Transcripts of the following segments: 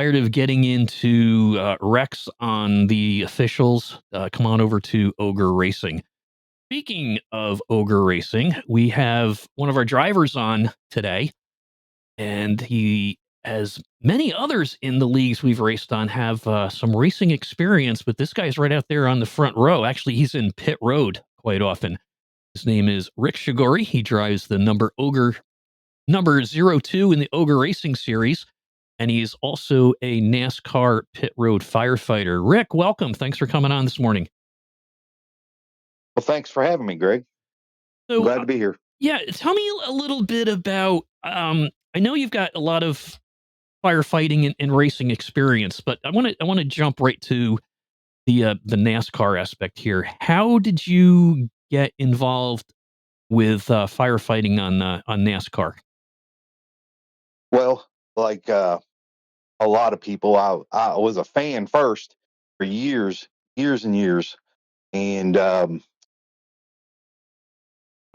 tired of getting into wrecks on the officials, come on over to Ogre Racing. Speaking of Ogre Racing, we have one of our drivers on today, and he, as many others in the leagues we've raced on, have some racing experience. But this guy's right out there on the front row. Actually, he's in pit road quite often. His name is Rick Shigori. He drives the number 02 in the Ogre Racing Series, and he's also a NASCAR pit road firefighter. Rick, welcome. Thanks for coming on this morning. Well, thanks for having me, Greg. I'm So, glad to be here. yeah, tell me a little bit about. I know you've got a lot of firefighting and racing experience, but I want to jump right to the NASCAR aspect here. How did you get involved with firefighting on NASCAR? Well, like a lot of people, I was a fan first for years and years, and I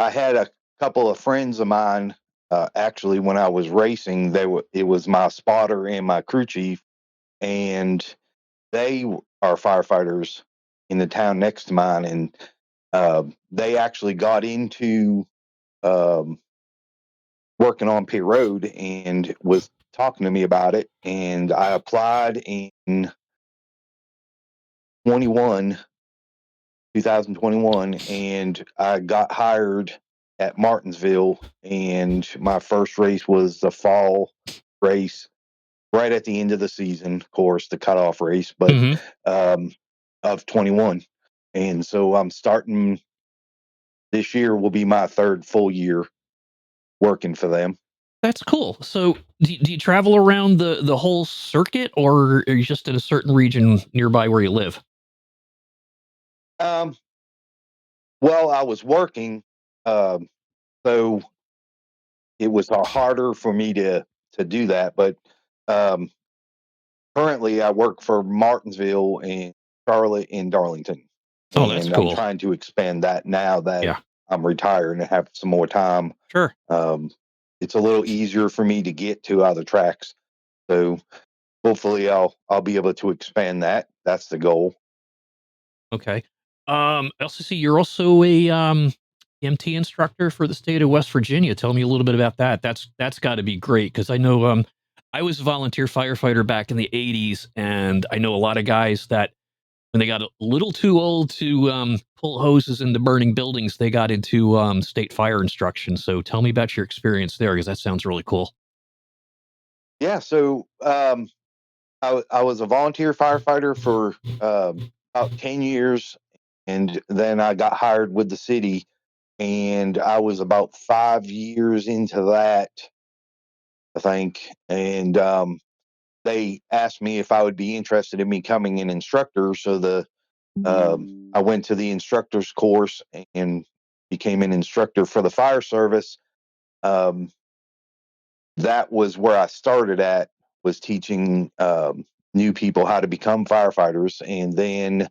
had a couple of friends of mine. Actually, when I was racing, it was my spotter and my crew chief, and are firefighters in the town next to mine, and they actually got into um, working on pit road and was talking to me about it, and I applied in 21 2021, and I got hired at Martinsville, and my first race was the fall race right at the end of the season, of course, the cutoff race, but Hmm. um, of 21. And so I'm starting this year will be my third full year working for them. That's cool. So, do you travel around the whole circuit, or are you just in a certain region nearby where you live? Um, well, I was working, um, so it was harder for me to do that. But um, currently, I work for Martinsville and Charlotte and Darlington, Oh, that's and I'm cool. trying to expand that now that Yeah, I'm retired and have some more time. sure. Um, it's a little easier for me to get to other tracks, so hopefully, I'll be able to expand that. That's the goal. Okay. I also see you're also a MT instructor for the state of West Virginia. Tell me a little bit about that. That's got to be great because I know I was a volunteer firefighter back in the '80s, and I know a lot of guys that when they got a little too old to pull hoses into burning buildings, they got into state fire instruction. So tell me about your experience there because that sounds really cool. Yeah, so I was a volunteer firefighter for about 10 years, and then I got hired with the city, and I was about 5 years into that, I think. And they asked me if I would be interested in becoming an instructor. So I went to the instructor's course and became an instructor for the fire service. Um, that was where I started at, was teaching new people how to become firefighters, and then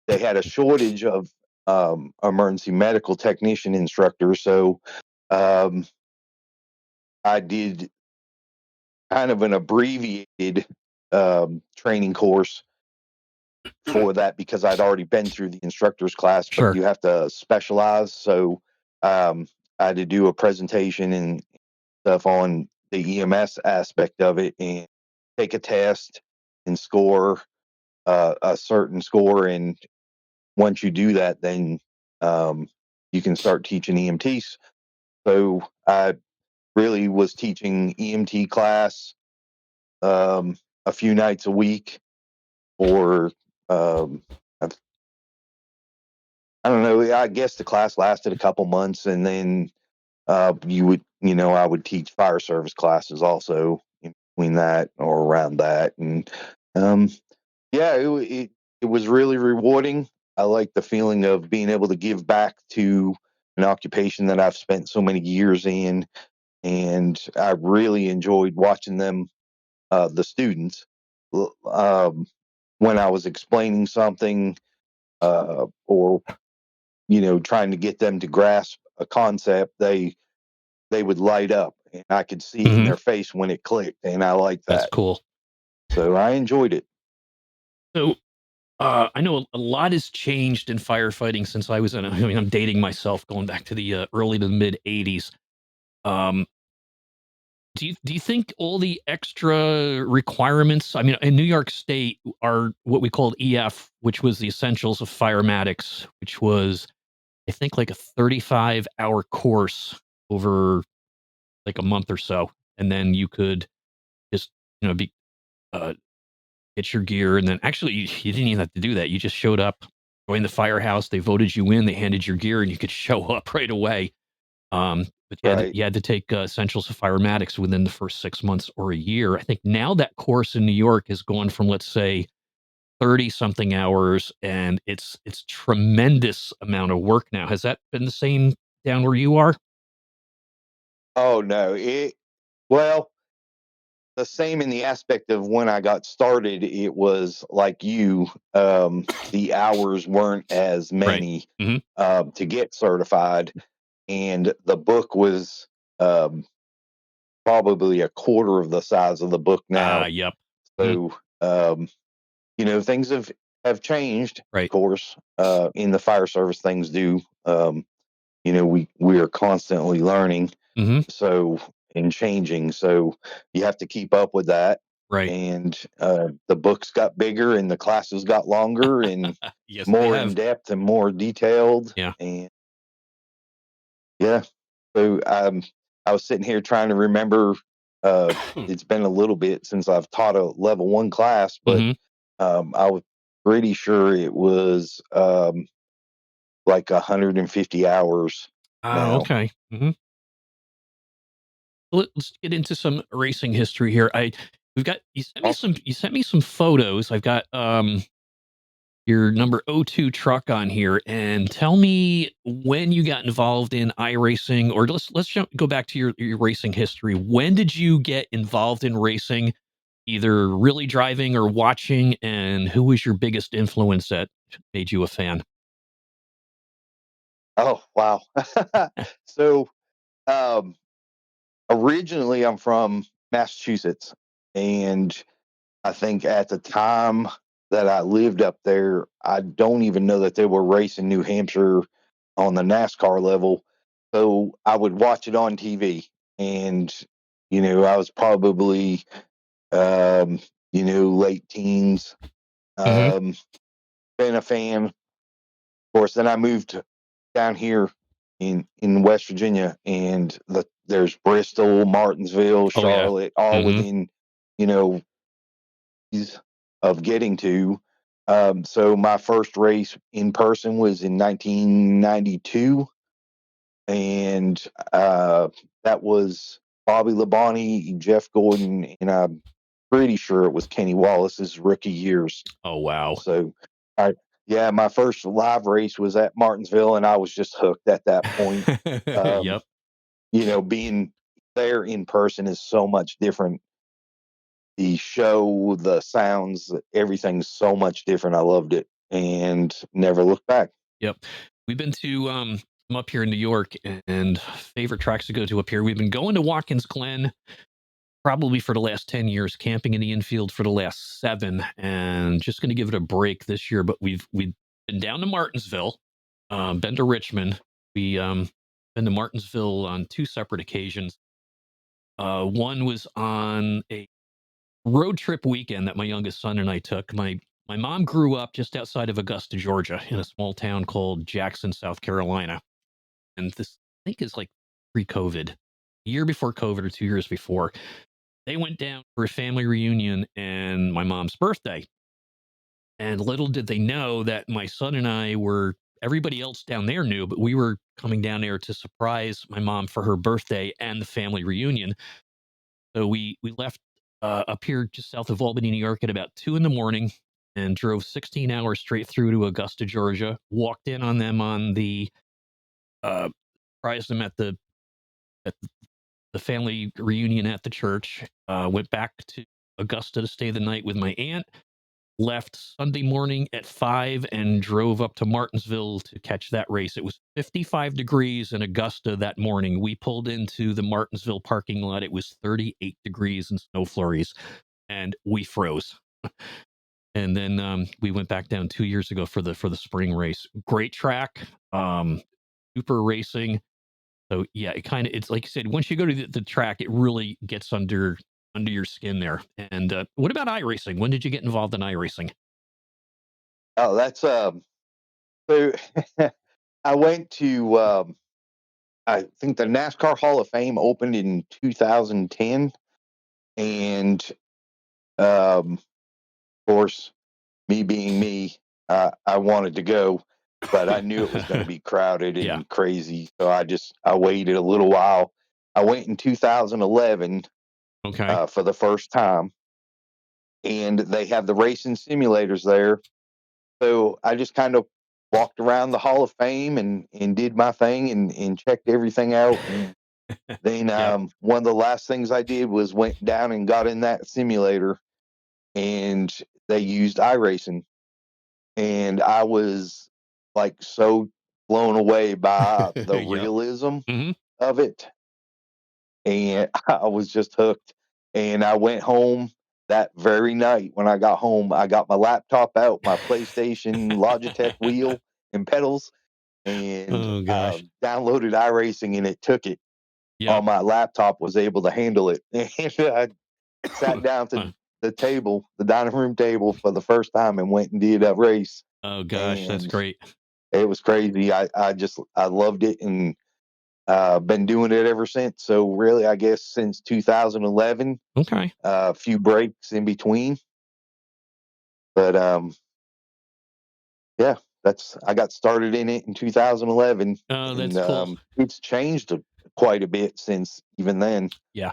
they had a shortage of emergency medical technician instructors. So um, I did kind of an abbreviated training course for that because I'd already been through the instructor's class, but Sure. you have to specialize. So um, I had to do a presentation and stuff on the EMS aspect of it and take a test and score a certain score. And once you do that, then um, you can start teaching EMTs. So I really was teaching EMT class um, a few nights a week, or um, I don't know. I guess the class lasted a couple months, and then I would teach fire service classes also in between that or around that, and um, yeah, it was really rewarding. I like the feeling of being able to give back to an occupation that I've spent so many years in, and I really enjoyed watching them, the students, when I was explaining something, or trying to get them to grasp a concept, they would light up, and I could see it in Hmm. their face when it clicked, and I like That's that. cool. So I enjoyed it. So I know a lot has changed in firefighting since I was in. I mean, I'm dating myself, going back to the early to mid '80s. Um, do you think all the extra requirements? I mean, in New York State are what we called EF, which was the Essentials of Firematics, which was I think like a 35-hour course over like a month or so, and then you could just be uh, get your gear, and then actually you didn't even have to do that. You just showed up, joined the firehouse. They voted you in. They handed your gear, and you could show up right away. But Right. you had to take Essentials of Firematics within the first 6 months or a year. I think now that course in New York has gone from, let's say, 30 something hours, and it's tremendous amount of work now. Has that been the same down where you are? Oh no. Well, the same in the aspect of when I got started, it was like you, the hours weren't as Right. many Hmm. to get certified, and the book was um, probably a quarter of the size of the book Ah, now. yep. Mhm. So things have changed, of Right. course. In the fire service, things do. We are constantly learning, Hmm. so and changing. So you have to keep up with that. Right. And the books got bigger, and the classes got longer, and Yes, they more in have. depth, and more detailed. Yeah. And yeah, so I was sitting here trying to remember. It's been a little bit since I've taught a level one class, but Hmm. I was pretty sure it was like 150 hours Oh, now. okay. Hmm. Let's get into some racing history here. We've got Awesome. you sent me some photos. I've got your number '02 truck on here, and tell me when you got involved in iRacing, or go back to your racing history. When did you get involved in racing, either really driving or watching, and who was your biggest influence that made you a fan? Oh wow. So um, originally, I'm from Massachusetts, and I think at the time that I lived up there, I don't even know that they were racing New Hampshire on the NASCAR level. So I would watch it on TV, and I was probably um, late teens. Hmm. Um, been a fan, of course. Then I moved down here in West Virginia, and there's Bristol, Martinsville, Oh yeah. Charlotte, all Hmm. within you know ease of getting to. So my first race in person was in 1992, and that was Bobby Labonte, Jeff Gordon, and I'm pretty sure it was Kenny Wallace's rookie years. Oh wow. So, I yeah, my first live race was at Martinsville, and I was just hooked at that point. Um, Yep. being there in person is so much different. The show, the sounds, everything's so much different. I loved it and never looked back. Yep. We've been to I'm up here in New York, and favorite tracks to go to up here. We've been going to Watkins Glen probably for the last 10 years, camping in the infield for the last 7, and just going to give it a break this year. But we've been down to Martinsville, been to Richmond. We been to Martinsville on 2 separate occasions. One was on a road trip weekend that my youngest son and I took. My mom grew up just outside of Augusta, Georgia, in a small town called Jackson, South Carolina. And this, I think, is like pre-COVID, a year before COVID or 2 years before. They went down for a family reunion and my mom's birthday. And little did they know that my son and I were, everybody else down there knew, but we were coming down there to surprise my mom for her birthday and the family reunion. So we left up here just south of Albany, New York at about 2 in the morning, and drove 16 hours straight through to Augusta, Georgia. Walked in on them on the uh, surprised them at the family reunion at the church. Went back to Augusta to stay the night with my aunt. Left Sunday morning at 5 and drove up to Martinsville to catch that race. It was 55 degrees in Augusta that morning. We pulled into the Martinsville parking lot. It was 38 degrees and snow flurries. and we froze. And then we went back down 2 years ago for the spring race. Great track, super racing. So yeah, it's like you said. Once you go to the track, it really gets under your skin there. And what about iRacing? When did you get involved in iRacing? Oh, that's so I went to I think the NASCAR Hall of Fame opened in 2010, and of course, me being me, I wanted to go, but I knew it was going to be crowded Yeah. and crazy, so I waited a little while. I went in 2011 Okay. for the first time, and they have the racing simulators there. So I just kind of walked around the Hall of Fame and did my thing and checked everything out. And then Yep. one of the last things I did was went down and got in that simulator, and they used iRacing, and I was like so blown away by the Yep. realism Hmm. of it, and I was just hooked. And I went home that very night. When I got home, I got my laptop out, my PlayStation, Logitech wheel and pedals, and Oh gosh. downloaded iRacing, and it took it Yep. on my laptop. Was able to handle it, and I sat down to Huh. the table, the dining room table, for the first time, and went and did a race, Oh gosh, that's and great. it was crazy. I loved it, and been doing it ever since. So really, I guess since 2011, Okay. a few breaks in between, but yeah, that's I got started in it in 2011, Oh, and that's cool. it's changed quite a bit since even then. Yeah.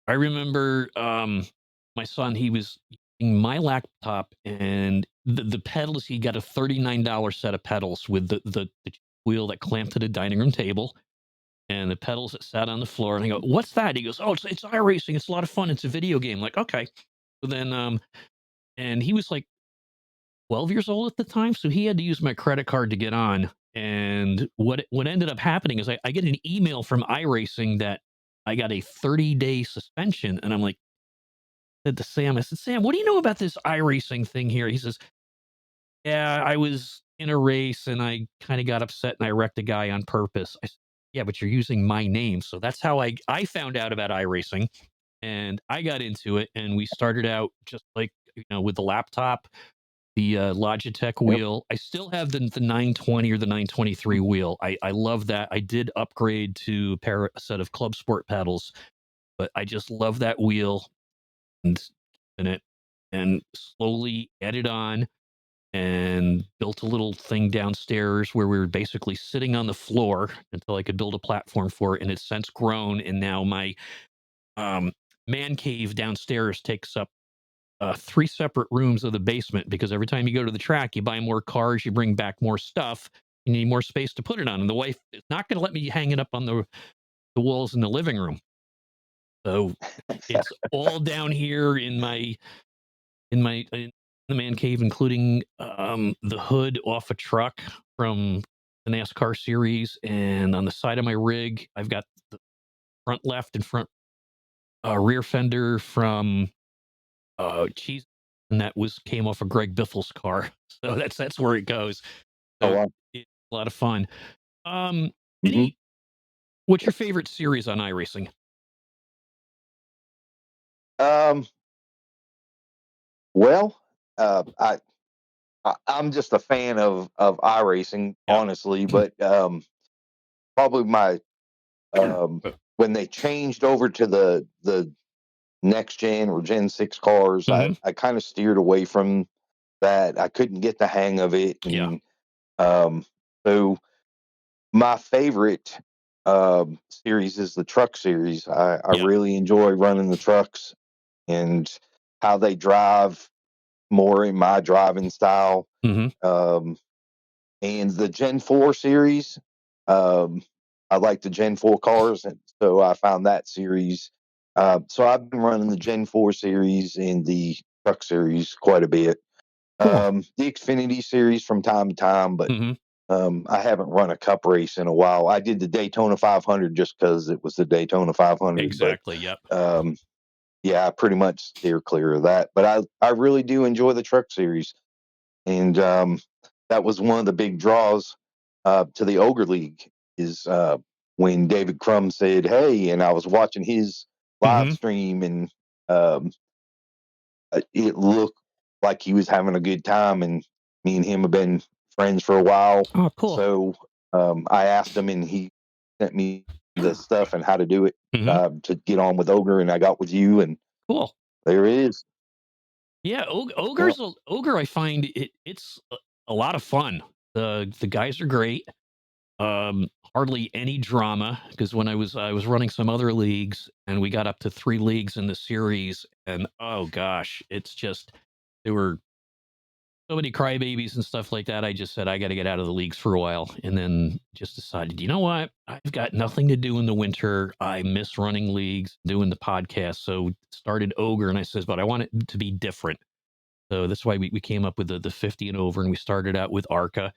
I remember my son, he was using my laptop and the pedals, he got a $39 set of pedals with the wheel that clamped to the dining room table and the pedals that sat on the floor. And I go, "What's that?" He goes, "Oh, it's iRacing. It's a lot of fun. It's a video game." Like, okay. So then and he was like 12 years old at the time, so he had to use my credit card to get on. And what ended up happening is I get an email from iRacing that I got a 30-day suspension, and I'm like, said to Sam, I said, "Sam, what do you know about this iRacing thing here?" He says, "Yeah, I was in a race and I kind of got upset and I wrecked a guy on purpose." I said, "Yeah, but you're using my name." So that's how I found out about iRacing, and I got into it, and we started out just like, with the laptop, the Logitech Yep. wheel. I still have the 920 or the 923 wheel. I love that. I did upgrade to a set of Club Sport pedals, but I just love that wheel and in it, and slowly added on and built a little thing downstairs where we were basically sitting on the floor until I could build a platform for it. And it's since grown. And now my um, man cave downstairs takes up three separate rooms of the basement, because every time you go to the track, you buy more cars, you bring back more stuff, you need more space to put it on. And the wife is not going to let me hang it up on the walls in the living room. So it's all down here in the man cave, including the hood off a truck from the NASCAR series, and on the side of my rig, I've got the front left and front rear fender from Cheese, and that was came off of Greg Biffle's car. So that's where it goes. Oh, So wow. it's a lot of fun. Um, Hmm. any What's your favorite series on iRacing? Um, well, uh, I, I'm just a fan of iRacing, Yep. honestly, but probably my when they changed over to the next gen or Gen 6 cars, Hmm. I kind of steered away from that. I couldn't get the hang of it. Yeah. And um, so my favorite series is the truck series. I Yep. really enjoy running the trucks and how they drive, more in my driving style. Hmm. Um, and the Gen 4 series, um, I like the Gen 4 cars, and so I found that series. So I've been running the Gen 4 series and the truck series quite a bit. Cool. The Xfinity series from time to time, but Hmm. I haven't run a cup race in a while. I did the Daytona 500 just because it was the Daytona 500, but Exactly. Yep. um, yeah, I pretty much steer clear of that. But I really do enjoy the truck series, and that was one of the big draws to the Ogre League is when David Crum said, "Hey," and I was watching his live Hmm. stream, and um, it looked like he was having a good time, and me and him have been friends for a while. Oh, cool. So I asked him, and he sent me the stuff and how to do it Hmm. to get on with Ogre, and I got with you, and Cool. there it is. Yeah, Yep. ogre. I find it's a lot of fun. The guys are great. Hardly any drama because when I was running some other leagues and we got up to 3 leagues in the series, and oh gosh, it's just there were so many crybabies and stuff like that. I just said I got to get out of the leagues for a while, and then just decided, you know what? I've got nothing to do in the winter. I miss running leagues, doing the podcast, so started Ogre, and I says, but I want it to be different. So that's why we came up with the 50 and over, and we started out with Arca.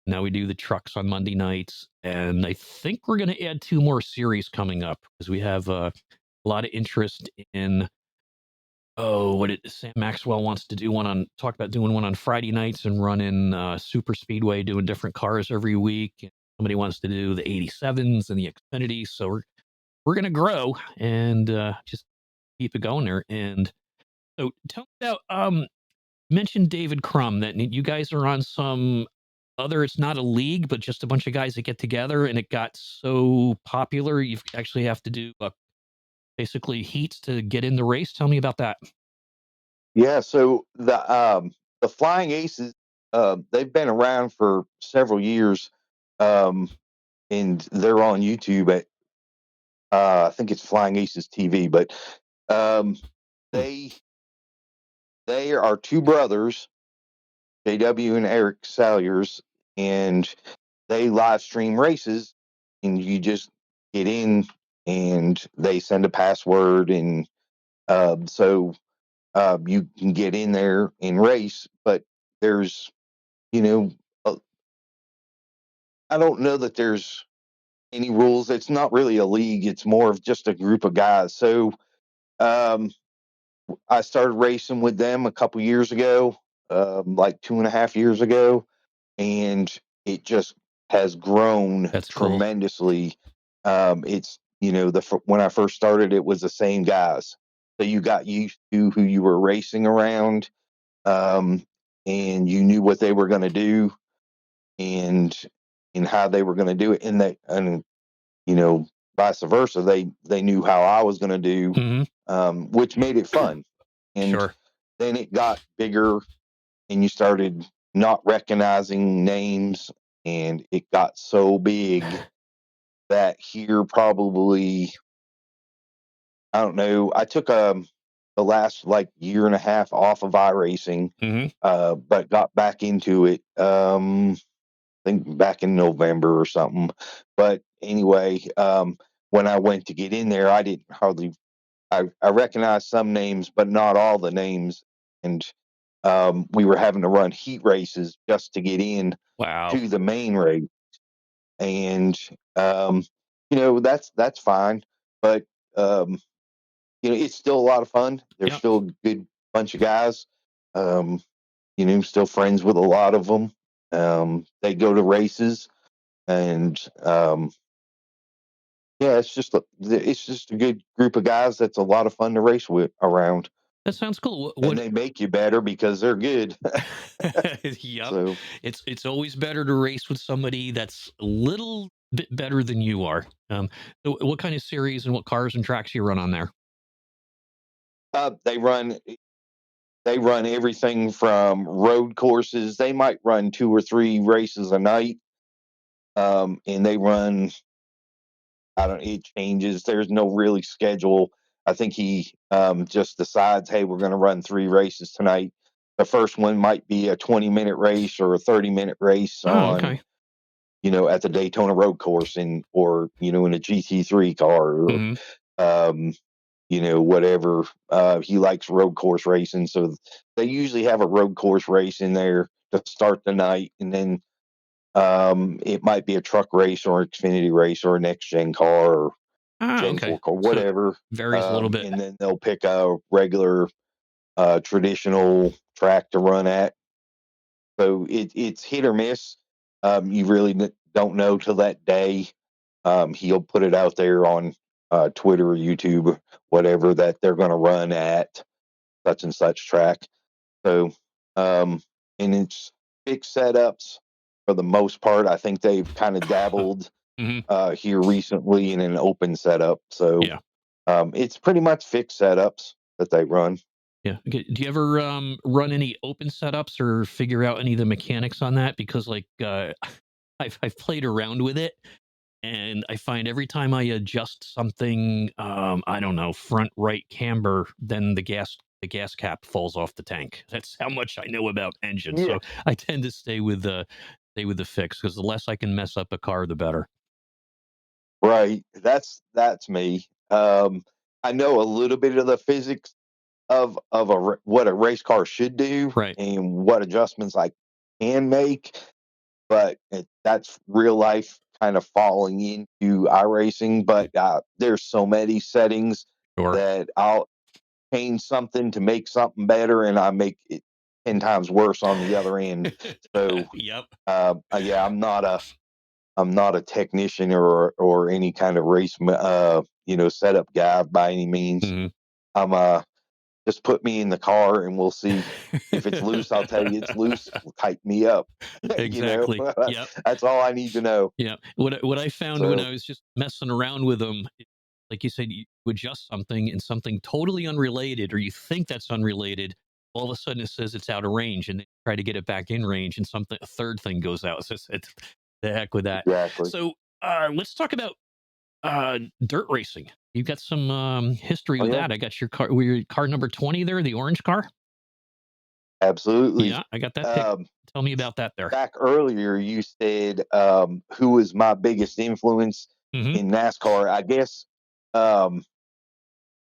Now we do the trucks on Monday nights, and I think we're going to add 2 more series coming up because we have a lot of interest in. Oh, Sam Maxwell wants to do one on talk about doing one on Friday nights and running super speedway, doing different cars every week. And somebody wants to do the 87s and the Xfinity. So we're gonna grow and just keep it going there. And so tell me about mention David Crum that you guys are on some other, it's not a league, but just a bunch of guys that get together, and it got so popular you actually have to do basically heats to get in the race. Tell me about that. Yeah. So the Flying Aces, they've been around for several years, um, and they're on YouTube at I think it's Flying Aces TV, but um, Hmm. they they are two brothers, JW and Eric Salyers, and they live stream races, and you just get in, and they send a password, and so you can get in there and race. But there's, you know, uh, I don't know that there's any rules. It's not really a league. It's more of just a group of guys. So um, I started racing with them a couple years ago, like 2.5 years ago, and it just has grown That's cool. tremendously. It's when I first started, it was the same guys, so you got used to who you were racing around, um, and you knew what they were going to do, and how they were going to do it, and you know vice versa. They knew how I was going to do, Hmm. which made it fun. And Sure. then it got bigger, and you started not recognizing names, and it got so big that here probably, I don't know, I took the last like year and a half off of iRacing, Hmm. but got back into it. I think back in November or something. But anyway, when I went to get in there, I didn't hardly. I recognized some names, but not all the names, and we were having to run heat races just to get in Wow. to the main race, and um, that's fine, but um, it's still a lot of fun. They're Yep. still a good bunch of guys. Um, still friends with a lot of them. They go to races, and yeah, it's just a good group of guys that's a lot of fun to race with around, That sounds cool. and they make you better because they're good. Yep. So It's always better to race with somebody that's a little bit better than you are. So what kind of series and what cars and tracks you run on there? uh, they run they run everything from road courses. They might run 2 or 3 races a night, and they run. I don't. It changes. There's no really schedule. I think he just decides, hey, we're going to run 3 races tonight. The first one might be a 20-minute race or a 30-minute race Oh, on, okay. at the Daytona Road Course, or in a GT3 car, or Hmm. um, whatever. He likes road course racing, so they usually have a road course race in there to start the night, and then it might be a truck race or Xfinity race or a next gen car, Ah, Gen okay. 4 car, So whatever. varies a little bit. And then they'll pick a regular traditional track to run at. So it's hit or miss. You really don't know till that day. He'll put it out there on Twitter or YouTube, or whatever, that they're going to run at such and such track. So, um, and it's fixed setups for the most part. I think they've kind of dabbled Hmm. here recently in an open setup. So Yeah. it's pretty much fixed setups that they run. Yeah. Okay. Do you ever run any open setups or figure out any of the mechanics on that? Because like I've played around with it, and I find every time I adjust something, I don't know, front right camber, then the gas cap falls off the tank. That's how much I know about engines. Yeah. So I tend to stay with the fix, because the less I can mess up a car, the better. Right. That's me. I know a little bit of the physics of what a race car should do Right. and what adjustments I can make, but that's real life kind of falling into iRacing. But there's so many settings Sure. that I'll change something to make something better, and I make it 10 times worse on the other end. So Yep. yeah, I'm not a technician or any kind of race setup guy by any means. Mhm. I'm just put me in the car and we'll see. If it's loose, I'll tell you it's loose. Tighten me up. Exactly. That's Yep. that's all I need to know. Yeah. What I found when So I was just messing around with them, like you said, you adjust something and something totally unrelated, or you think that's unrelated, all of a sudden it says it's out of range, and they try to get it back in range, and something a third thing goes out. So it's the heck with that. exactly. So let's talk about dirt racing. You've got some history Oh with yeah, that. I got your car. Were your car number 20 there, the orange car? absolutely. Yeah, I got that pick. Um, Tell me about that there. Back earlier, you said who was my biggest influence Hmm. in NASCAR. I guess, um,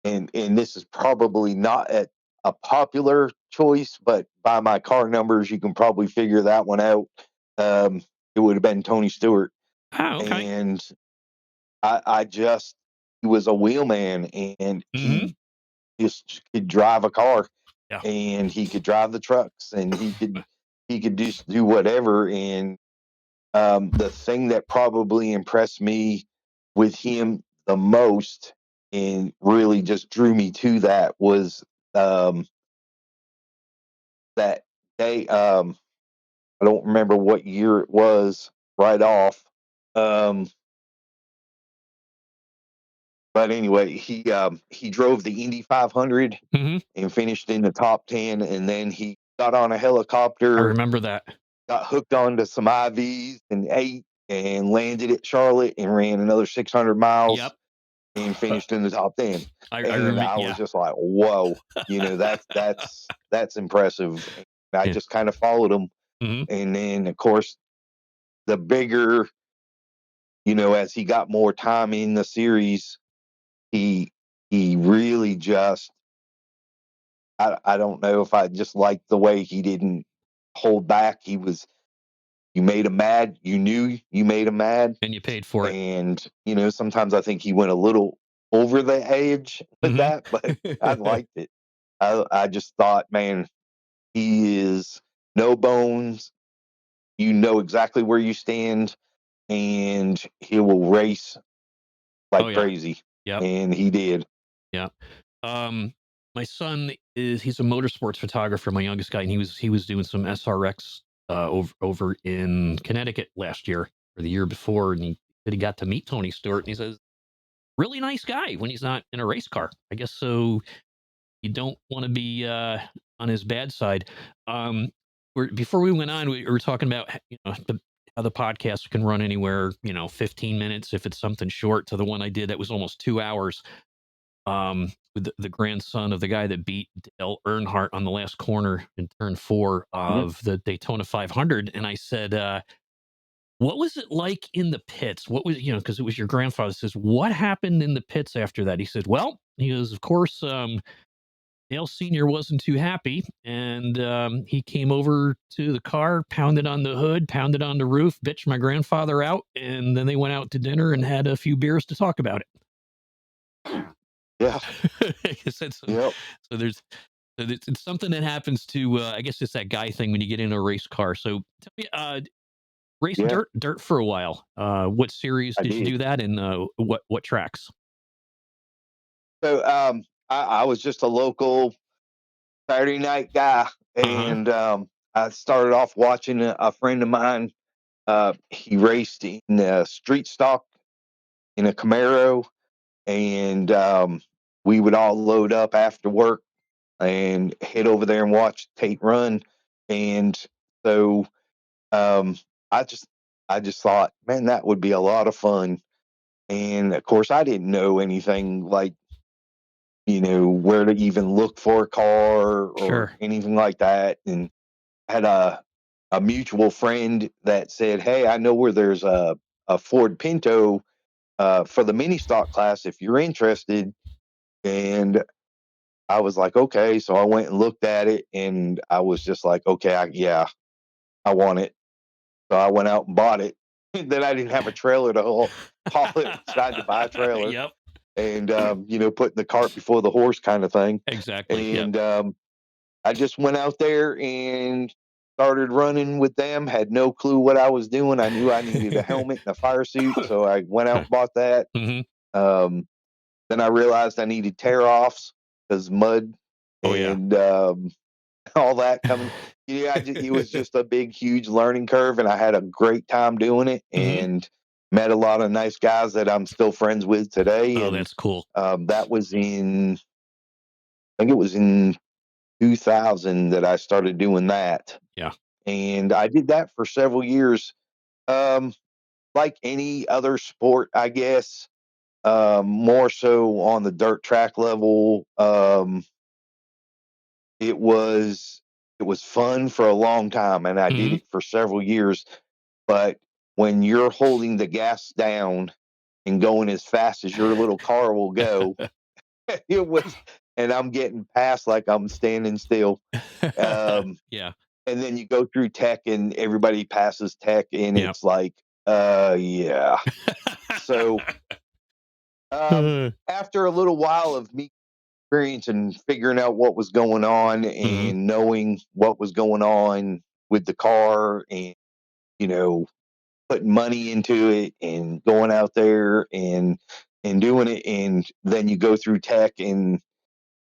and this is probably not a popular choice, but by my car numbers, you can probably figure that one out. Um, it would have been Tony Stewart, Ah, okay. and I just he was a wheelman, and Hmm. he just could drive a car, Yeah. and he could drive the trucks, and he could just do whatever. And the thing that probably impressed me with him the most and really just drew me to that was um, that day. I don't remember what year it was right off. Um, but anyway, he drove the Indy 500 Hmm. and finished in the top 10, and then he got on a I helicopter, remember that. got hooked onto some IVs and ate, and landed at Charlotte and ran another 600 miles Yep. and finished in the top 10. I And remember. I was Yeah. just like, whoa, that's impressive. And I Yeah. just kind of followed him. Hmm. And then, of course, the bigger, as he got more time in the series, he he really just, I don't know if I just liked the way he didn't hold back. You made him mad. You knew you made him mad. And you paid for it. And, sometimes I think he went a little over the edge with Hmm. that, but I liked it. I just thought, man, he is no bones. You know exactly where you stand, and he will race Oh like yeah. crazy. Yep. And he did. Yeah. Um, my son he's a motorsports photographer, my youngest guy, and he was doing some SRX over in Connecticut last year or the year before, and he said he got to meet Tony Stewart, and he says really nice guy when he's not in a race car. I guess so. You don't want to be on his bad side. Before we went on, we were talking about how the podcast can run anywhere, 15 minutes if it's something short, to the one I did that was almost 2 hours, with the grandson of the guy that beat Dale Earnhardt on the last corner in turn four Mhm. of the Daytona 500. And I said, what was it like in the pits? What was, because it was your grandfather, says, what happened in the pits after that? He said, well, he goes, of course, Dale Sr. wasn't too happy. And he came over to the car, pounded on the hood, pounded on the roof, bitched my grandfather out. And then they went out to dinner and had a few beers to talk about it. Yeah. So Yep. there's it's something that happens to I guess it's that guy thing when you get in a race car. So tell me, race Yeah. dirt for a while. What series I did you did. do that, and what tracks? So I was just a local Saturday night guy, Uh huh. and I started off watching a friend of mine. He raced in street stock in a Camaro, and we would all load up after work and head over there and watch Tate run. And so um, I just I just thought, man, that would be a lot of fun. And of course, I didn't know anything like where to even look for a car or Sure. anything like that. And had a mutual friend that said, "Hey, I know where there's a Ford Pinto for the mini stock class if you're interested." And I was like, "Okay." So I went and looked at it, and I was just like, "Okay, yeah, I want it." So I went out and bought it. And then I didn't have a trailer to haul it. Decided to buy a trailer Yep. and putting the cart before the horse kind of thing. Exactly. Yep. And I just went out there and started running with them. Had no clue what I was doing. I knew I needed a helmet and a fire suit, so I went out and bought that. Hmm. Um, then I realized I needed tear offs because mud Oh yeah. and all that coming. Yeah, it was just a big, huge learning curve, and I had a great time doing it, Hmm. and met a lot of nice guys that I'm still friends with today. Oh, And that's cool. that was I think it was in 2000 that I started doing that, Yeah. and I did that for several years. Um, like any other sport, I guess, more so on the dirt track level. It was it was fun for a long time, and I did Hmm. it for several years. But when you're holding the gas down and going as fast as your little car will go, it was, and I'm getting past like I'm standing still. Um, Yeah. and then you go through tech, and everybody passes tech, and Yep. it's like, yeah. So after a little while of me experience and figuring out what was going on Hmm. and knowing what was going on with the car and you know putting money into it and going out there and doing it, and then you go through tech, and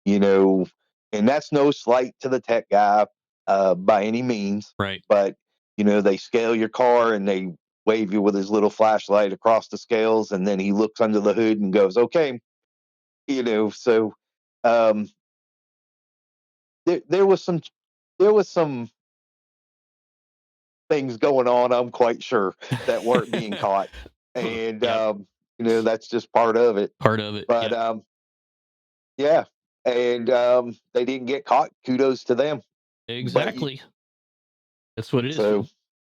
you know and that's no slight to the tech guy by any means, Right. but they scale your car and they wave you with his little flashlight across the scales, and then he looks under the hood and goes, okay. So um there was some things going on, I'm quite sure, that weren't being caught. And Yep. that's just part of it. Part of it. But Yep. yeah. And they didn't get caught. Kudos to them. But Exactly. That's what it is. so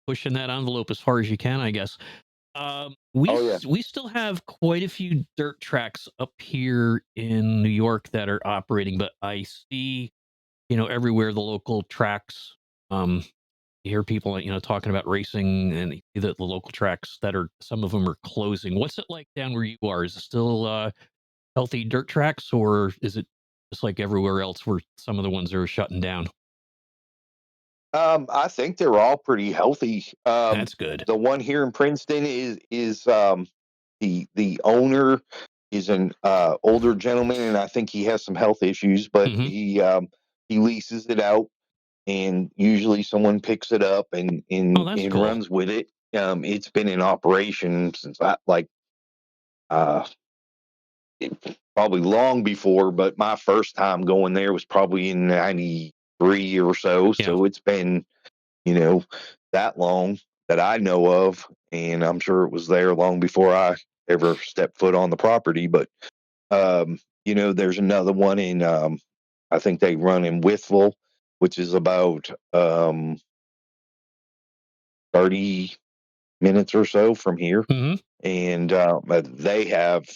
Pushing that envelope as far as you can, I guess. oh yeah. We still have quite a few dirt tracks up here in New York that are operating, but I see, everywhere the local tracks. You hear people, talking about racing, and you see that the local tracks that are some of them are closing. What's it like down where you are? Is it still healthy dirt tracks, or is it just like everywhere else where some of the ones are shutting down? I think they're all pretty healthy. That's good. The one here in Princeton is the owner is an older gentleman, and I think he has some health issues, but Hmm. he leases it out, and usually someone picks it up and Oh, and, that's and cool. runs with it. It's been in operation since uh, probably long before, but my first time going there was probably in '93 or so. Yeah. So it's been you know that long that I know of, and I'm sure it was there long before I ever stepped foot on the property. But there's another one in I think they run in Withville, which is about 30 minutes or so from here, Hmm. and but they have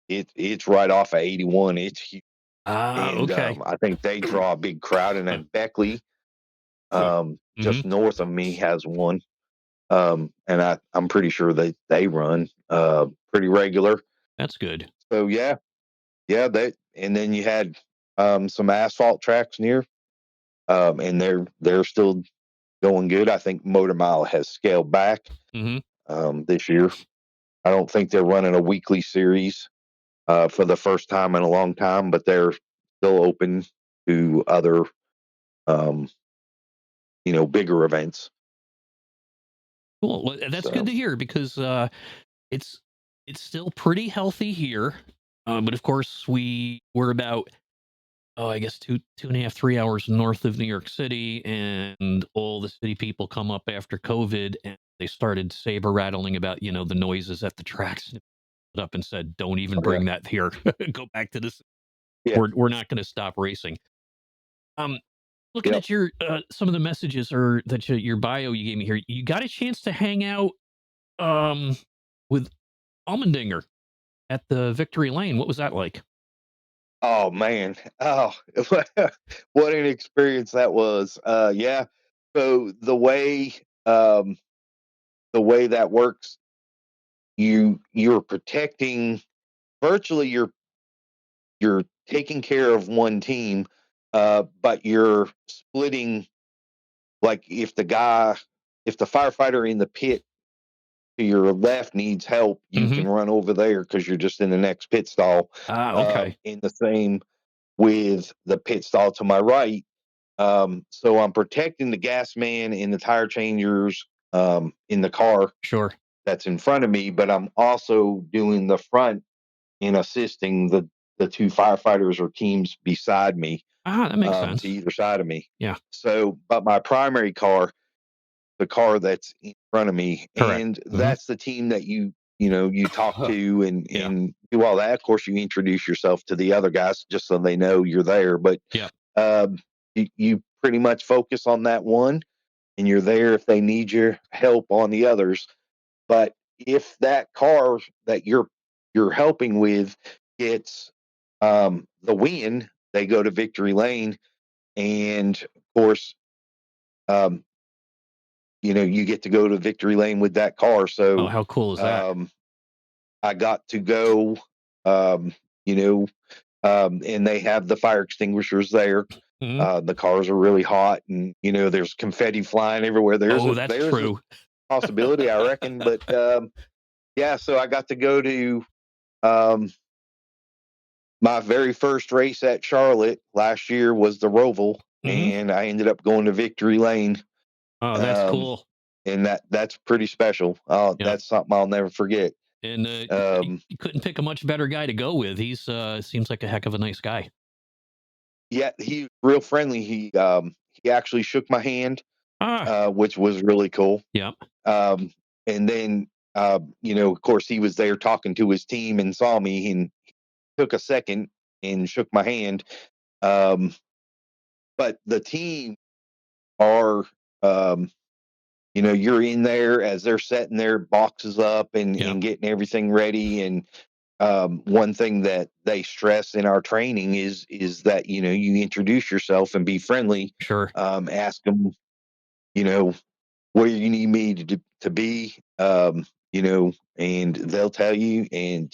it's right off of 81. It's huge, Ah, and okay. I think they draw a big crowd. And then Beckley, Hmm. just north of me, has one, and I'm pretty sure they run pretty regular. That's good. So yeah, yeah, that, and then you had some asphalt tracks near, and they're still going good. I think Motor Mile has scaled back Hmm. this year. I don't think they're running a weekly series for the first time in a long time, but they're still open to other, um, bigger events. Cool. Well, that's good So, to hear because it's it's still pretty healthy here, but of course we're about I guess 2.5, 3 hours north of New York City, and all the city people come up after COVID, and they started saber rattling about the noises at the tracks. And it up and said, "Don't even oh, yeah, bring that here. Go back to this. yeah, We're not going to stop racing." Um, Looking yep. at your some of the messages or that your bio you gave me here, you got a chance to hang out um with Almendinger at the Victory Lane. What was that like? Oh man, oh, what an experience that was. Yeah. So um, the way that works, you're protecting, virtually you're taking care of one team, but you're splitting. Like if the firefighter in the pit to your left needs help, you Hmm. can run over there because you're just in the next pit stall. Ah, okay, In the same with the pit stall to my right. So I'm protecting the gas man and the tire changers in the car sure. that's in front of me, but I'm also doing the front and assisting the two firefighters or teams beside me, Ah, that makes to sense. either side of me. Yeah, So, but my primary car, the car that's in front of me, correct. and Hmm. that's the team that you talk to and Yeah, do all that. Of course, you introduce yourself to the other guys just so they know you're there, but yeah. um, you pretty much focus on that one, and you're there if they need your help on the others. But if that car that you're helping with gets the win, they go to victory lane, and of course, um, you get to go to victory lane with that car. Oh, So how cool is that? um, I got to go, um, you know, and they have the fire extinguishers there. Mhm. The cars are really hot, and there's confetti flying everywhere. Oh, that's There's a true. possibility, I reckon. But yeah, so I got to go to um, my very first race at Charlotte last year was the Roval, Hmm. and I ended up going to Victory Lane, Oh, that's um, cool. and that's pretty special. Yeah. That's something I'll never forget. And Um, you couldn't pick a much better guy to go with. He's seems like a heck of a nice guy. yeah, he's real friendly. He actually shook my hand, Ah, which was really cool. yeah, Um, and then, of course, he was there talking to his team and saw me and took a second and shook my hand. Um, but the team are, um, you're in there as they're setting their boxes up yeah, and getting everything ready. And one thing that they stress in our training is that you introduce yourself and be friendly. sure. Ask them, you know, where you need me to be, and they'll tell you, and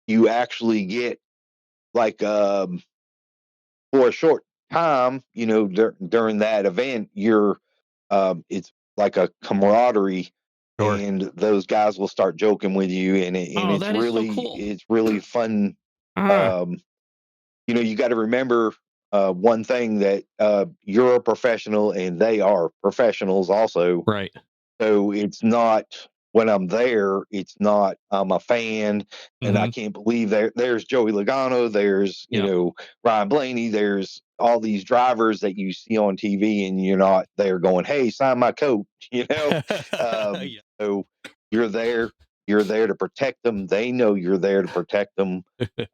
you actually get like for a short time, during that event, it's like a camaraderie, Sure. and those guys will start joking with you, and Oh, it's that is so really cool. it's really fun. Ah, Um, you got to remember one thing, that you're a professional and they are professionals also. right. So it's not, when I'm there, it's not I'm a fan and I Hmm. can't believe there's Joey Logano, there's Yep. Ryan Blaney, there's all these drivers that you see on TV, and you're not there going, "Hey, sign my coat," you know. Yeah. So you're there, to protect them. They know you're there to protect them,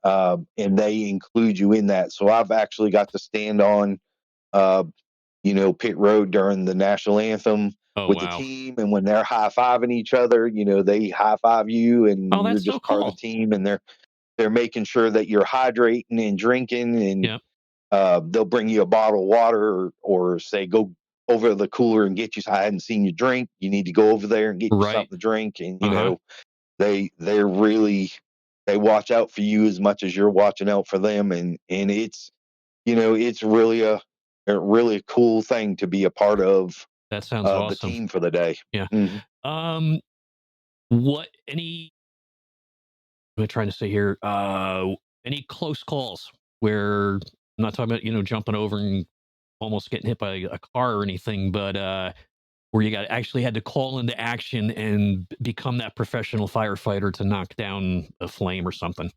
and they include you in that. So I've actually got to stand on uh, pit road during the national anthem Oh, with the wow. team. And when they're high fiving each other, they high five you, Oh, and you're that's so just part of the cool. team. And they're making sure that you're hydrating and drinking. And Yep. they'll bring you a bottle of water, or say, go over to the cooler and get you. I hadn't seen you drink. You need to go over there and get you Right. something to drink. And Uh huh. they're really they watch out for you as much as you're watching out for them, and it's it's really a cool thing to be a part That sounds the awesome. team for the day. Yeah. Hmm. Um, what any am I trying to say here? Any close calls where I'm not talking about, jumping over and almost getting hit by a car or anything, but where you got actually had to call into action and become that professional firefighter to knock down a flame or something.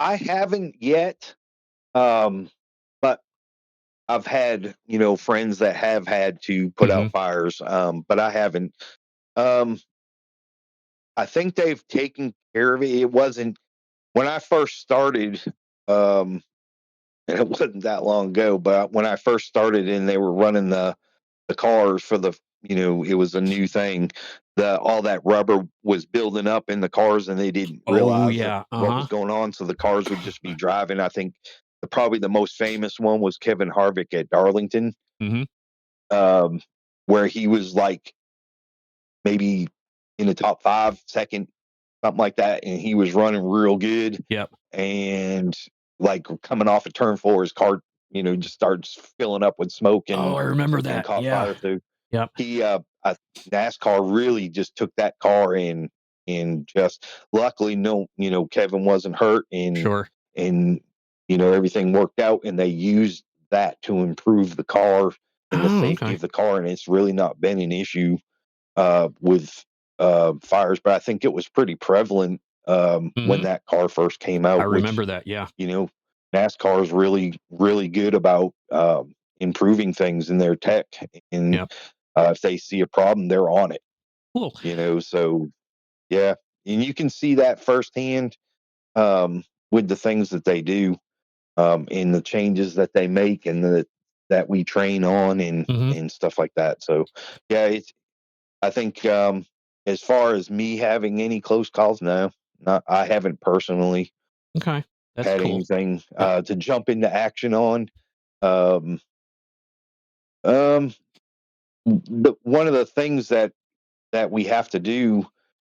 I haven't yet, um, but I've had friends that have had to put Hmm. out fires, but I haven't. Um, I think they've taken care of it. It wasn't when I first started. Um, and it wasn't that long ago, but when I first started and they were running the cars for it was a new thing. All that rubber was building up in the cars, and they didn't Oh realize yeah. what was Uh-huh. going on. So the cars would just be driving. I think probably the most famous one was Kevin Harvick at Darlington, Hmm. um, where he was like maybe in the top five, second, something like that, and he was running real good. Yep. And like coming off of turn four, his car, just starts filling up with smoke Oh, I remember and that. caught Yeah. fire. So Yep. he NASCAR really just took that car and just luckily no Kevin wasn't hurt Sure. and everything worked out, and they used that to improve the car and the Oh, safety okay. of the car, and it's really not been an issue with fires. But I think it was pretty prevalent when Hmm. that car first came I out, which remember that. Yeah. you know NASCAR is really good about improving things in their tech, and Yep. if they see a problem, they're on it. Cool. So yeah, and you can see that firsthand with the things that they do, and the changes that they make, and that we train on Hmm. and stuff like that. So yeah, I think as far as me having any close calls, no, not I haven't personally Okay. That's had cool. anything Yep. to jump into action on. Um, um, one of the things that we have to do,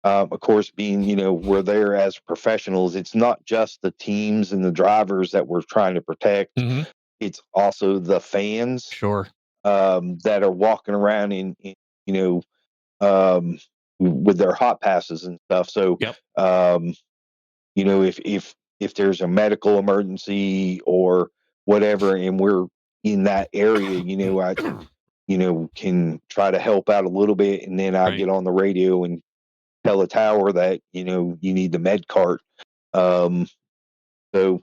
of course, being we're there as professionals. It's not just the teams and the drivers that we're trying to protect. Hmm. It's also the fans Sure. that are walking around in you know with their hot passes and stuff. So Yep. um, if there's a medical emergency or whatever, and we're in that area, I can try to help out a little bit, and then I Right. get on the radio and tell a tower that you need the med cart. Um, so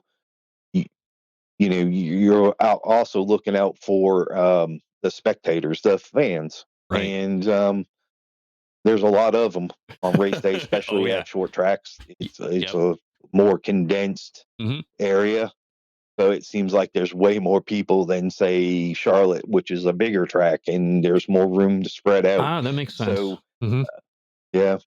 you, you're out also looking out for the spectators, the fans, Right. and there's a lot of them on race day, Oh especially yeah. at short tracks. It's Yep. a more condensed Hmm. area, so it seems like there's way more people than say Charlotte, which is a bigger track, and there's more room to spread out. Ah, that makes sense. So Hmm. yeah,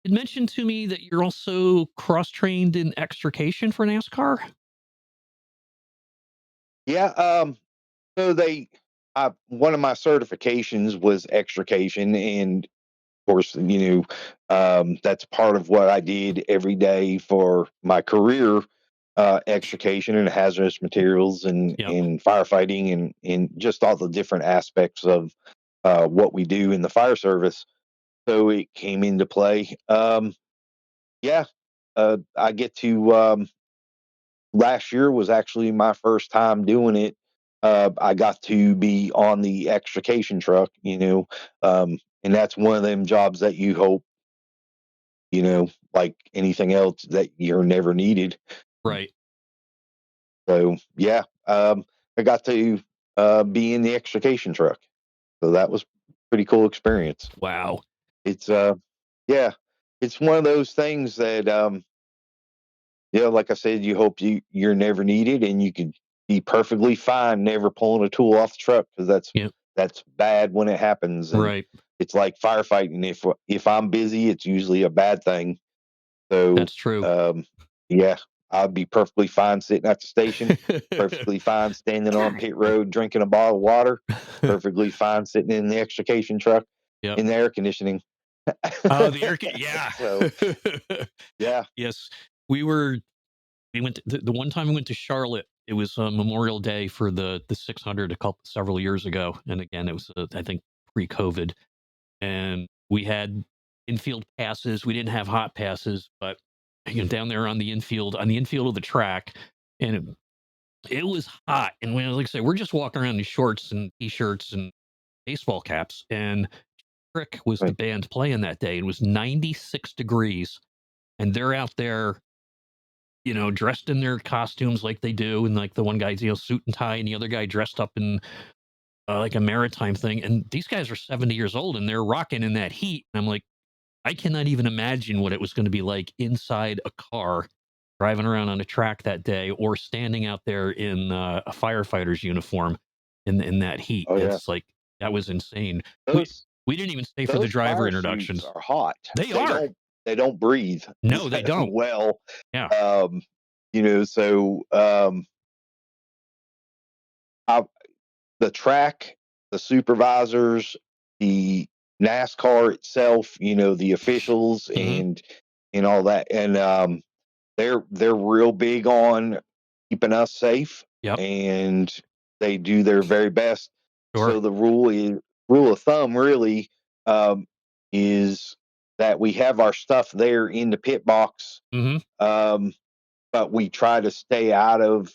It mentioned to me that you're also cross trained in extrication for NASCAR. yeah. So one of my certifications was extrication, and of course, that's part of what I did every day for my career. Extrication and hazardous materials and Yep. in firefighting and just all the different aspects of what we do in the fire service. So it came into play. Yeah, I get to. Last year was actually my first time doing it. I got to be on the extrication truck, and that's one of them jobs that you hope, like anything else, that you're never needed. Right. So yeah, I got to be in the extrication truck, so that was pretty cool experience. Wow. It's yeah, it's one of those things that like I said, you hope you're never needed, and you could be perfectly fine never pulling a tool off the truck, because Yep. that's bad when it happens, and Right. it's like firefighting. If I'm busy, it's usually a bad thing. So That's true. yeah, I'd be perfectly fine sitting at the station, perfectly fine standing on pit road drinking a bottle of water, perfectly fine sitting in the extrication truck Yep. in the air conditioning. Oh, the yeah. So yeah, Yes, we were we went to the one time we went to Charlotte, it was, Memorial Day for the 600 several years ago, and again, it was, I think pre-COVID, and we had infield passes. We didn't have hot passes, but, down there on the infield of the track, and it was hot, and when like I say, we're just walking around in shorts and T-shirts and baseball caps, and Trick was the right. band playing that day. It was 96 degrees, and they're out there, dressed in their costumes like they do, and like the one guy's, suit and tie, and the other guy dressed up in like a maritime thing. And these guys are 70 years old and they're rocking in that heat. And I'm like, I cannot even imagine what it was going to be like inside a car driving around on a track that day or standing out there in a firefighter's uniform in that heat. Oh yeah, It's like that was insane. We those we didn't even stay for the those driver parachutes introductions. are hot. They They are. don't they don't breathe No, they don't. well. Yeah. Um, so I, the track, the supervisors, the NASCAR itself, the officials Hmm. and all that, and they're real big on keeping us safe, Yep. and they do their very best. Sure. So the rule of thumb really um, is that we have our stuff there in the pit box, Hmm. um, but we try to stay out of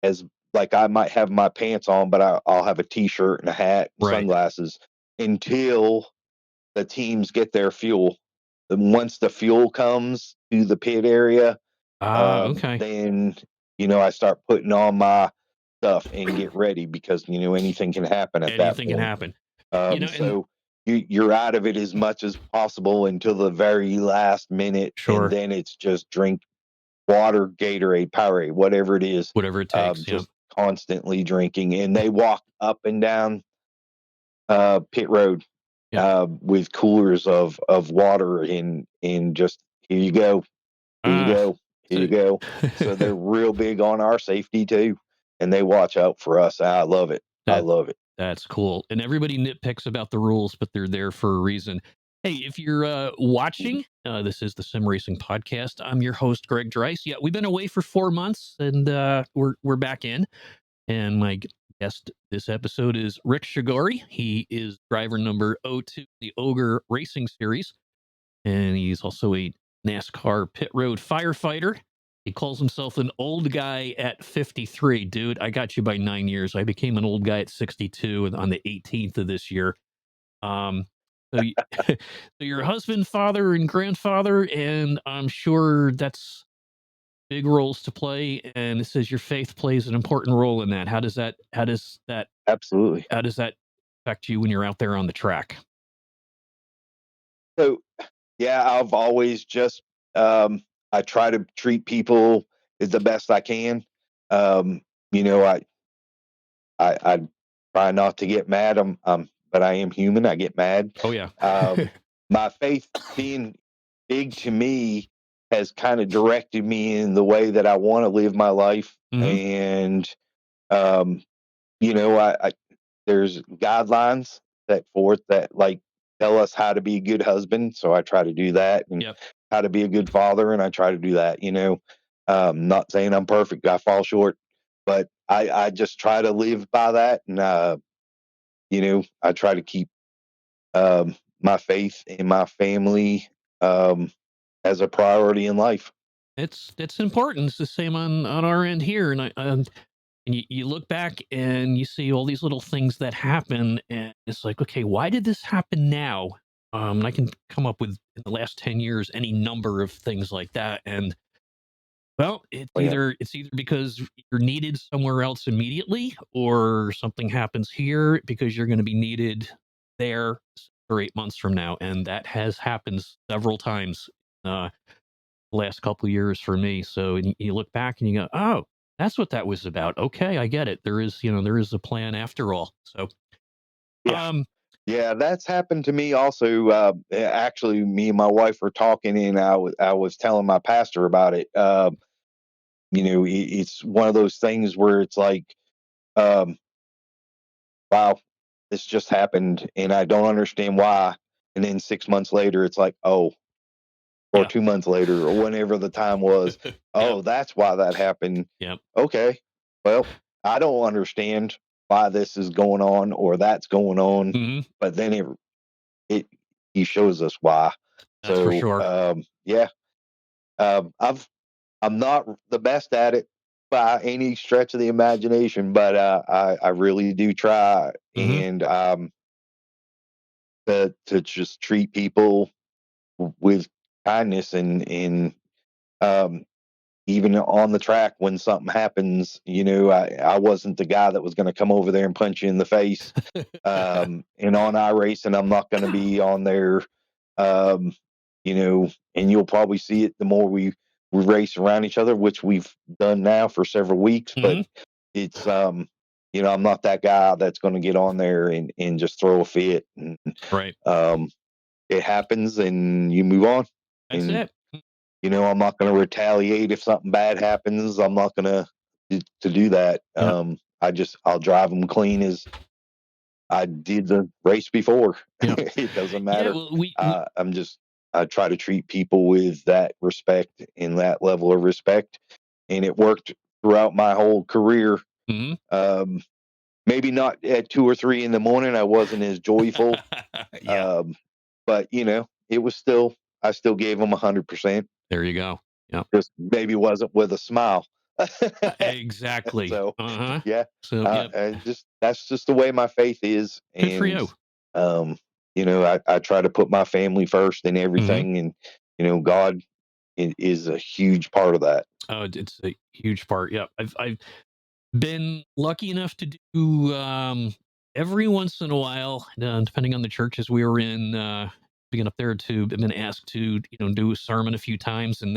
as like I might have my pants on, but I'll have a t-shirt and a hat and Right. sunglasses until the teams get their fuel. And once the fuel comes to the pit area, Ah, okay. then I start putting on my stuff and get ready because anything can happen at that Anything can point. happen. And So you're out of it as much as possible until the very last minute, and sure, then it's just drink water, Gatorade, Powerade, whatever it is. whatever it takes. Yeah. Just constantly drinking, and they walk up and down pit road Yeah. with coolers of water and just here you go, here you Ah, go, here so you go. So they're real big on our safety too, and they watch out for us. I love it. I that love it. that's cool. And everybody nitpicks about the rules, but they're there for a reason. Hey, if you're watching, this is the Sim Racing Podcast. I'm your host, Greg Draiss. Yeah, we've been away for 4 months, and we're back in. And my guest this episode is Rick Shigori. He is driver number 02, the Ogre Racing Series, and he's also a NASCAR pit road firefighter. He calls himself an old guy at 53. Dude, I got you by 9 years. I became an old guy at 62 on the 18th of this year. Um, so you're husband, father, and grandfather, and I'm sure that's big roles to play. And it says your faith plays an important role in that. Absolutely. How does that affect you when you're out there on the track? So yeah, I've always just I try to treat people as the best I can. Um, you know, I try not to get mad. But I am human. I get mad. Oh yeah. Um, my faith being big to me has kind of directed me in the way that I want to live my life. Hmm. And um, I there's guidelines set forth that like tell us how to be a good husband. So I try to do that, and Yep. how to be a good father, and I try to do that. Not saying I'm perfect. I fall short, but I just try to live by that, and I try to keep my faith and my family um, as a priority in life. It's important. It's the same on our end here, and you look back and you see all these little things that happen, and it's like, okay, why did this happen now? And I can come up with in the last 10 years any number of things like that, and well, Oh yeah, it's either because you're needed somewhere else immediately, or something happens here because you're going to be needed there 6 or 8 months from now, and that has happened several times. Last couple of years for me. So and you look back and you go, oh, that's what that was about. Okay, I get it. There is a plan after all. So, yeah. um, Yeah, that's happened to me also. Actually, me and my wife were talking, and I was telling my pastor about it. It's one of those things where it's like, um, wow, this just happened, and I don't understand why. and then 6 months later, it's like, oh, or Yeah. 2 months later, or whenever the time was, Yep. oh, that's why that happened. Yep. Okay, well, I don't understand why this is going on or that's going on, Hmm. but then it he shows us why. That's for So sure. yeah, I'm not the best at it by any stretch of the imagination, but I really do try, Hmm. and to just treat people with kindness, and um, even on the track when something happens, I wasn't the guy that was going to come over there and punch you in the face. And on iRacing, I'm not going to be on there, um, and you'll probably see it the more we race around each other, which we've done now for several weeks. But Hmm. it's, I'm not that guy that's going to get on there and just throw a fit. And Right. um, it happens, and you move on. That's And it. I'm not going to retaliate if something bad happens. I'm not going to do that. Yep. I'll drive them clean as I did the race before. Yep. It doesn't Yeah. matter. Well, we I try to treat people with that respect and that level of respect, and it worked throughout my whole career. mhm. Um, Maybe not at 2 or 3 in the morning. I wasn't as joyful, Yeah. um, but it was still. I still gave them 100%. There you go. Yep. Just maybe wasn't with a smile. Exactly. So, Uh-huh. yeah, So, yep. that's just the way my faith is, Good for and you. um, I try to put my family first in Mhm. everything, and God is a huge part of that. Oh, it's a huge part. Yep. I've been lucky enough to do every once in a while, depending on the churches we were in, being up there to, I've been asked to, do a sermon a few times, and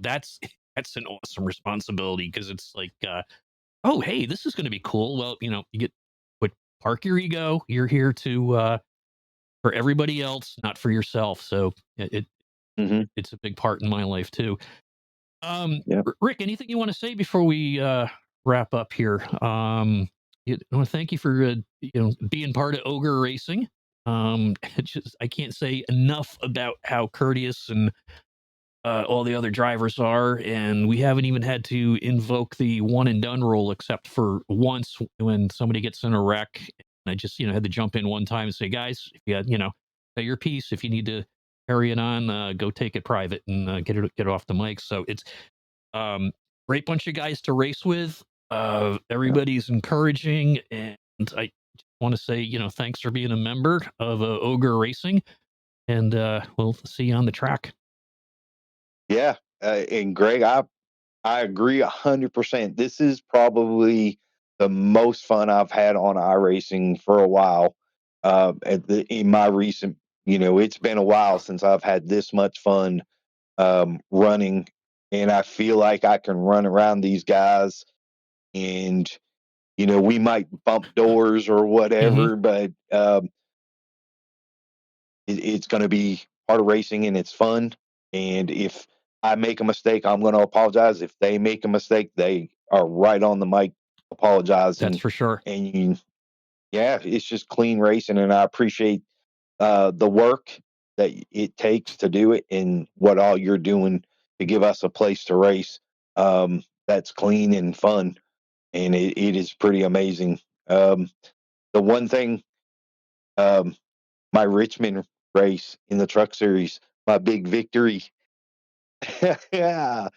that's that's an awesome responsibility because it's like, oh, hey, this is going to be cool. Well, you get put park your ego. You're here to for everybody else, not for yourself. So Hmm. it's a big part in my life too. Yeah, Rick, anything you want to say before we wrap up here? I want to thank you for being part of Ogre Racing. I can't say enough about how courteous and all the other drivers are, and we haven't even had to invoke the one and done rule except for once when somebody gets in a wreck. And I just had to jump in one time and say, guys, if you had, say your piece. If you need to carry it on, go take it private and get it off the mic. So it's um, great bunch of guys to race with. yeah, Everybody's encouraging, and I want to say, thanks for being a member of Ogre Racing, and we'll see you on the track. yeah. And Greg, I agree 100%. This is probably the most fun I've had on iRacing for a while. In my recent, it's been a while since I've had this much fun running, and I feel like I can run around these guys, and we might bump doors or Hmm. whatever, but it's going to be part of racing, and it's fun. And if I make a mistake, I'm going to apologize. If they make a mistake, they are right on the mic That's apologizing. for sure. And yeah, it's just clean racing, and I appreciate the work that it takes to do it, and what all you're doing to give us a place to race that's clean and fun, and it is pretty amazing. The one thing, um, my Richmond race in the truck series, my big victory. Yeah.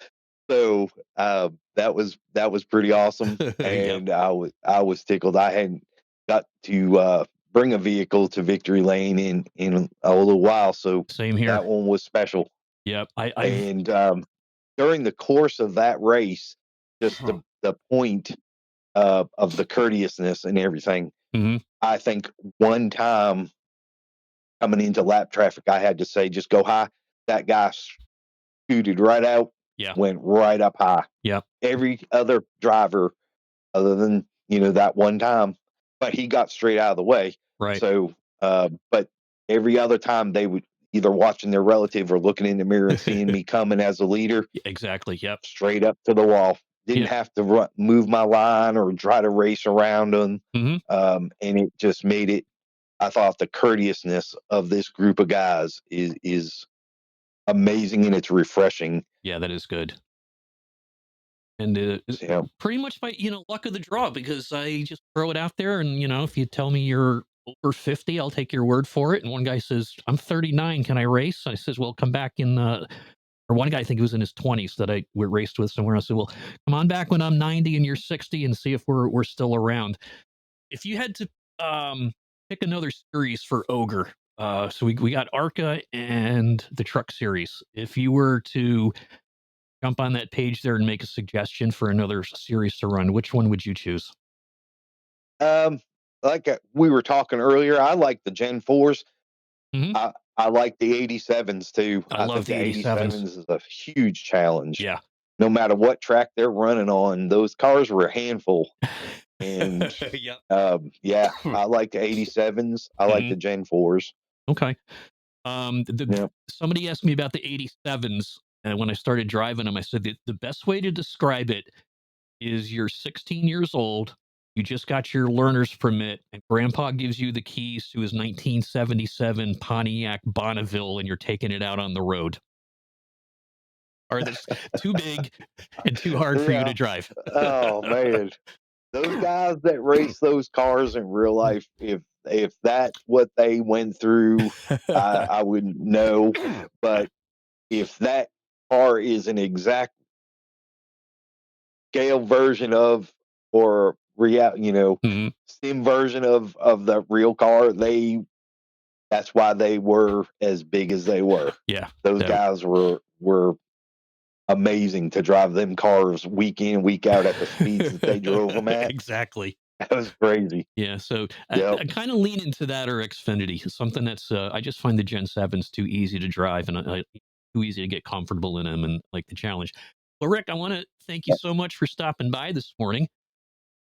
So that was pretty awesome, Yep. and I was tickled. I hadn't got to bring a vehicle to victory lane in a little while, so Same here. that one was special. Yep. I've. And during the course of that race, just the point of the courteousness and everything. Hmm. I think one time coming into lap traffic, I had to say, just go high. That guy scooted right out, Yeah. went right up high. Yep. Every other driver, other than, that one time, but he got straight out of the way. Right. So, but every other time they would either watching their relative or looking in the mirror and seeing me coming as a leader, Exactly. Yep. straight up to the wall. Didn't Yep. have to move my line or try to race around them. Hmm. And it just made it. I thought the courteousness of this group of guys is amazing, and it's refreshing. Yeah, that is good. And So, pretty much by luck of the draw, because I just throw it out there, and if you tell me you're over 50, I'll take your word for it. And one guy says, "I'm 39, can I race?" I says, "Well, come back in." Or one guy, I think he was in his 20s, that we raced with somewhere. I said, "Well, come on back when I'm 90 and you're 60, and see if we're still around." If you had to pick another series for Ogre, so we got Arca and the Truck Series. If you were to jump on that page there and make a suggestion for another series to run, which one would you choose? um, like we were talking earlier, I like the Gen 4s. Hmm. I like the 87s too. I I love think the the 87s. 87s is a huge challenge. Yeah. No matter what track they're running on, those cars were a handful. And Yep. yeah, I like the 87s. I like Hmm. the Gen 4s. Okay. Yeah. Somebody asked me about the 87s, and when I started driving them, I said the best way to describe it is you're 16 years old, you just got your learner's permit, and grandpa gives you the keys to his 1977 Pontiac Bonneville, and you're taking it out on the road. Or that's too big and too hard for you Yeah. to drive. Oh man. Those guys that race those cars in real life, if that's what they went through, I wouldn't know. But if that car is an exact scale version of, or Mhm. sim version of the real car, that's why they were as big as they were. Yeah. Those So guys were amazing to drive them cars week in, week out at the speeds that they drove them at. exactly. That was crazy. Yeah. So Yep. I kind of lean into that, or Xfinity, something that's, I just find the Gen 7s too easy to drive, and too easy to get comfortable in them, and like the challenge. Well, Rick, I want to thank you so much for stopping by this morning,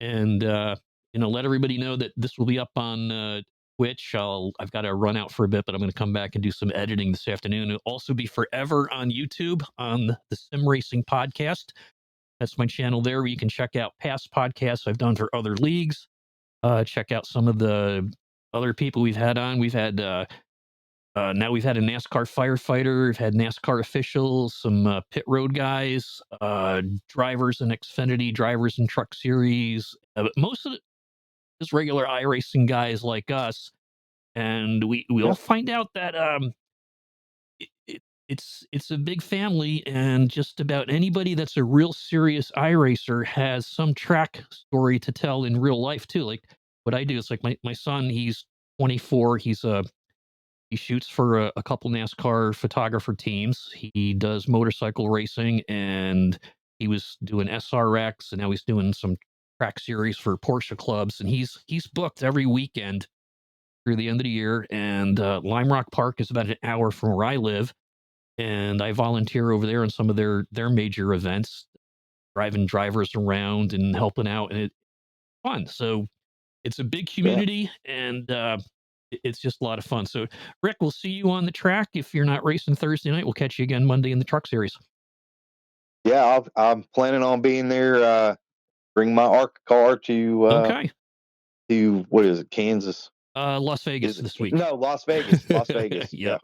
and let everybody know that this will be up on Twitch. I've got to run out for a bit, but I'm going to come back and do some editing this afternoon. It'll also be forever on YouTube on the Sim Racing Podcast. That's my channel there, where you can check out past podcasts I've done for other leagues. Check out some of the other people we've had on. Now we've had a NASCAR firefighter, we've had NASCAR officials, some pit road guys, drivers in Xfinity, drivers in Truck Series. But most of it is regular iRacing guys like us, and we all Yep. find out that it's a big family, and just about anybody that's a real serious iRacer has some track story to tell in real life too. Like what I do is, like, my son, he's 24. He shoots for a couple NASCAR photographer teams. He does motorcycle racing, and he was doing SRX, and now he's doing some track series for Porsche clubs. And he's booked every weekend through the end of the year. And Lime Rock Park is about an hour from where I live, and I volunteer over there in some of their major events, driving drivers around and helping out, and it's fun. So it's a big Yeah. community, and it's just a lot of fun. So, Rick, we'll see you on the track. If you're not racing Thursday night, we'll catch you again Monday in the Truck Series. Yeah. I'm planning on being there. Bring my ARC car Okay. to what is it, Kansas? Las Vegas Is this it, week. no, Las Vegas? Las Vegas. Yeah, Yep.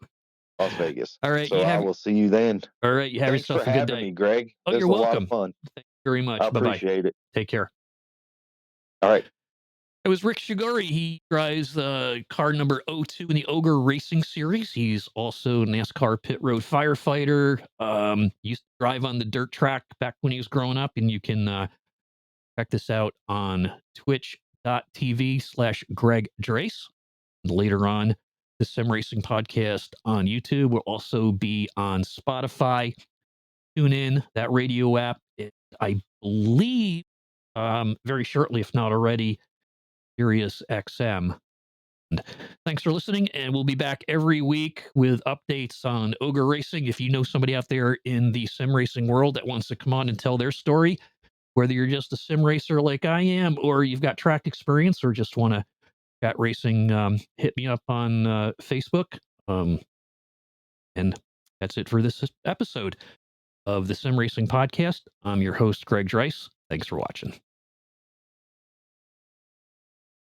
Las Vegas. All right. So I will see you then. All right. You have Thanks for yourself a good having day. me, Greg. Oh, This you're is a lot of welcome. fun. Thank you very I much. Bye bye. appreciate it. Take care. All right. It was Rick Shiguri. He drives car number O2 in the Ogre Racing Series. He's also NASCAR pit road firefighter. Used to drive on the dirt track back when he was growing up, and you can check this out on twitch.tv/Greg Draiss. Later on, the Sim Racing Podcast on YouTube will also be on Spotify. Tune in, that radio app. I believe very shortly, if not already, Sirius XM. And thanks for listening, and we'll be back every week with updates on Ogre Racing. If you know somebody out there in the sim racing world that wants to come on and tell their story, whether you're just a sim racer like I am, or you've got track experience, or just want to chat racing, hit me up on Facebook. And that's it for this episode of the Sim Racing Podcast. I'm your host, Greg Draiss. Thanks for watching.